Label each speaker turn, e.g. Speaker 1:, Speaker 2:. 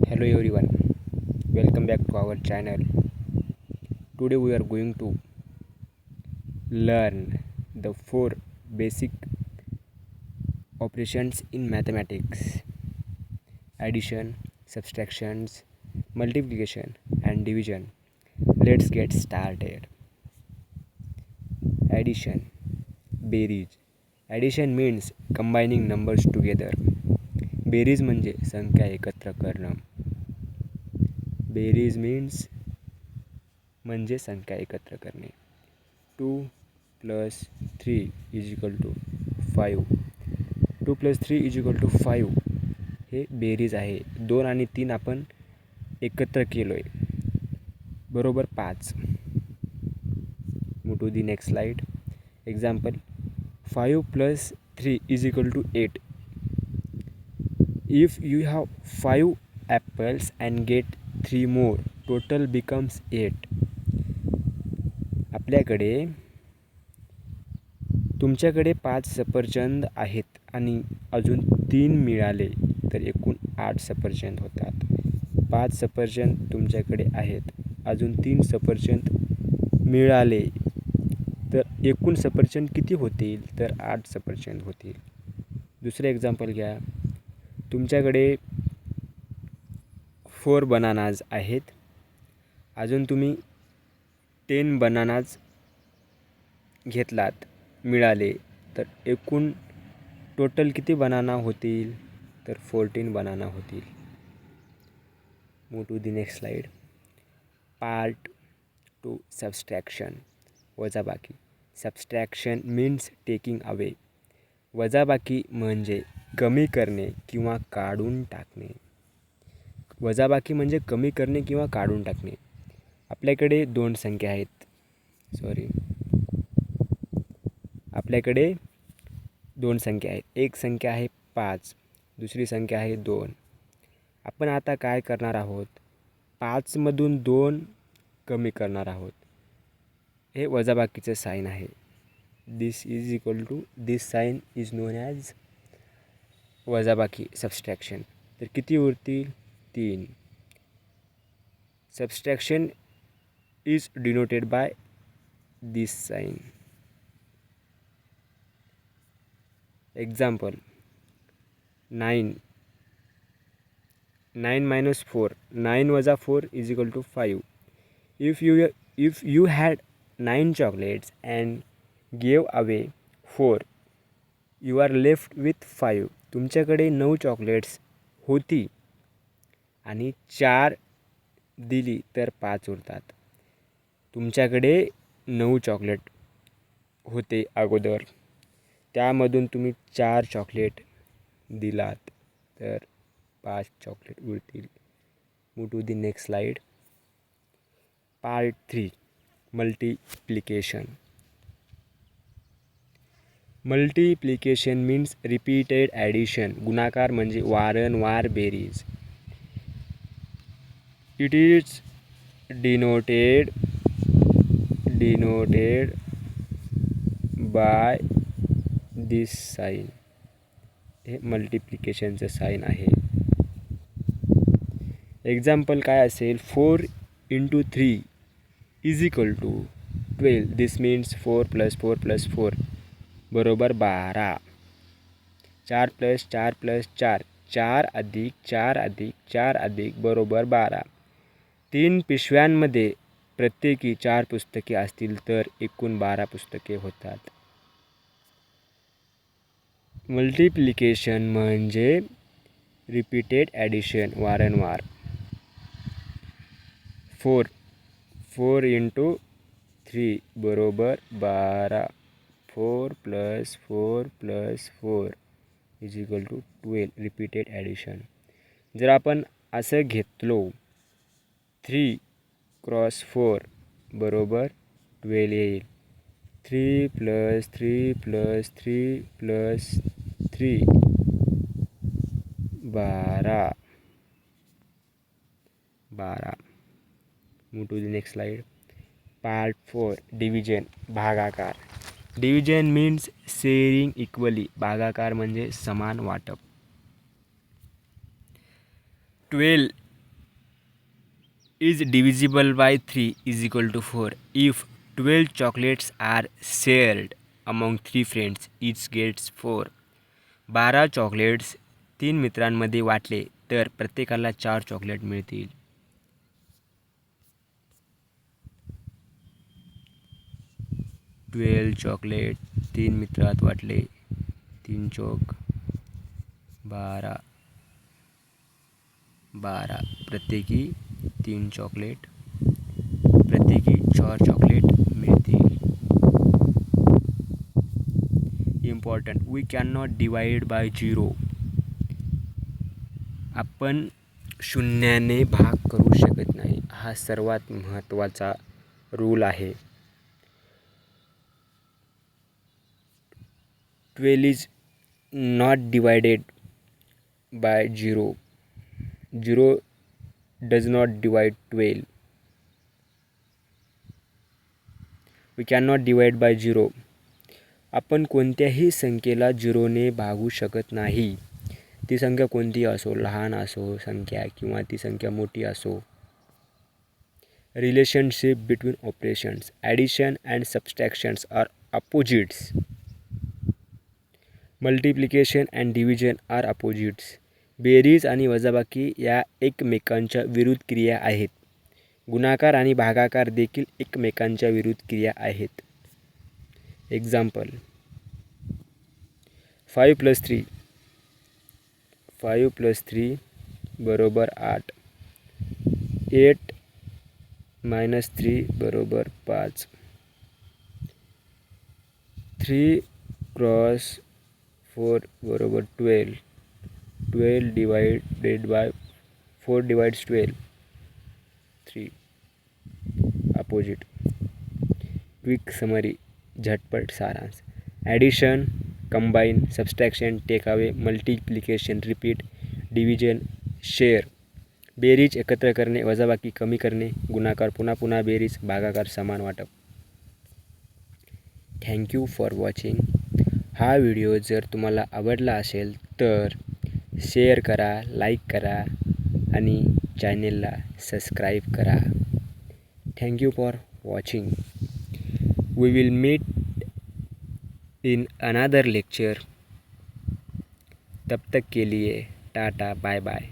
Speaker 1: Hello everyone, welcome back to our channel. Today we are going to learn the four basic operations in mathematics: addition, subtractions, multiplication and division. Let's get started. Addition, बेरीज. Addition means combining numbers together. बेरीज म्हणजे संख्या एकत्र करणं. बेरीज means म्हणजे संख्या एकत्र करणे. 2 + 3 = 5. 2 + 3 = 5 हे बेरीज आहे. 2 आणि 3 आपण एकत्र केलो आहे, बरोबर 5. Move to the next slide. Example 5 + 3 = 8. If you have 5 apples and get 3 more, total becomes 8. तुमच्याकडे 5 सफरचंद आहेत आणि अजून 3 मिळाले तर एकूण 8 सफरचंद होतात. 5 सफरचंद तुमच्याकडे आहेत, अजून 3 सफरचंद मिळाले तर एकूण सफरचंद किती होतील? तर 8 सफरचंद होतील. दुसरे एक्झाम्पल घ्या. तुमच्याकडे 4 बनानाज आहेत, अजून तुम्ही 10 बनानाज घेतलात, मिळाले तर एकूण टोटल किती बनाना होतील? तर 14 बनाना होतील. Move to the next slide. Part 2 subtraction, वजाबाकी. Subtraction means taking away. वजाबाकी म्हणजे कमी करणे किंवा काढून टाकणे. वजाबाकी म्हणजे कमी करणे किंवा काढून टाकणे. आपल्याकडे दोन संख्या आहेत. आपल्याकडे दोन संख्या आहेत. एक संख्या आहे 5, दुसरी संख्या आहे 2. आपण आता काय करणार आहोत? 5 मधून 2 कमी करणार आहोत. हे वजाबाकीचे साइन आहे. This sign is known as वजाबाकी, सबस्ट्रॅक्शन. तर किती उरतील? 3. Subtraction is denoted by this sign. Example 9 - 4. 9 - 4 = 5. If you had 9 chocolates and gave away 4, you are left with 5. तुमच्याकडे 9 चॉकलेट्स होती आणि 4 दिली तर 5 उरतात. तुमच्याकडे 9 चॉकलेट होते अगोदर, त्यामधून तुम्ही 4 चॉकलेट दिलात तर 5 चॉकलेट उरतील. Move to the next slide. Part 3 multiplication. Multiplication means repeated addition. गुणाकार म्हणजे वारंवार बेरीज. It is denoted by this sign. हे मल्टिप्लिकेशनचं साइन आहे. एक्झाम्पल काय असेल? 4 × 3 = 12. दिस मीन्स 4 + 4 + 4 बरोबर 12. 4 + 4 + 4, 4 + 4 + 4 बरोबर 12. 3 पिशव्यांमध्ये प्रत्येकी 4 पुस्तके असतील तर एकूण 12 पुस्तके होतात. मल्टिप्लिकेशन म्हणजे रिपीटेड ॲडिशन, वारंवार. 4 × 3 बरोबर 12. 4 + 4 + 4 = 12. Repeated addition. जर आपण असं घेतलो 3 × 4 बरोबर 12 येईल. 3 + 3 + 3 + 3 12. Move to the next slide. Part 4 division, भागाकार. Division means sharing equally. भागाकार म्हणजे समान वाटप. 12 is divisible by 3 is equal to 4. If 12 chocolates are shared among 3 friends, each gets 4. 12 chocolates 3 मित्रांमध्ये वाटले तर प्रत्येकाला 4 चॉकलेट मिळतील. 12 चॉकलेट 3 मित्रात वाटले, 3 चौक 12, 12 प्रत्येकी 3 चॉकलेट, प्रत्येकी 4 चॉकलेट मिळतील. Important, we can not divide by 0. आपण शून्याने भाग करू शकत नाही. हा सर्वात महत्त्वाचा रूल आहे. 12 is not divided by 0. 0 does not divide 12. We cannot divide by 0. आपण कोणत्याही संख्येला 0ने भागू शकत नाही. ती संख्या कोणती असो, लहान असो संख्या किंवा ती संख्या मोठी असो. Relationship between operations addition and subtractions are opposites. Multiplication and division are opposites. बेरीज आणि वजाबाकी या एकमेकांच्या विरुद्ध क्रिया आहेत. गुणाकार आणि भागाकार देखील एकमेकांच्या विरुद्ध क्रिया आहेत. Example, 5 + 3. 5 + 3 = 8. 8 - 3 = 5. 3 × 4 = 12. 12 divided by 4 divides 12. 3. Opposite. Quick summary, झटपट सारांश. Addition, combine, subtraction, take away, multiplication, repeat, division, share. बेरीज एकत्र करणे, वजाबाकी कमी करणे, गुणाकार पुन्हा पुन्हा बेरीज, भागाकार समान वाटप. Thank you for watching. हा व्हिडिओ जर तुम्हाला आवडला असेल तर शेअर करा, लाईक करा आणि चॅनेलला सबस्क्राईब करा. Thank you for watching. We will meet in another lecture. तब तक के लिए टाटा, बाय बाय.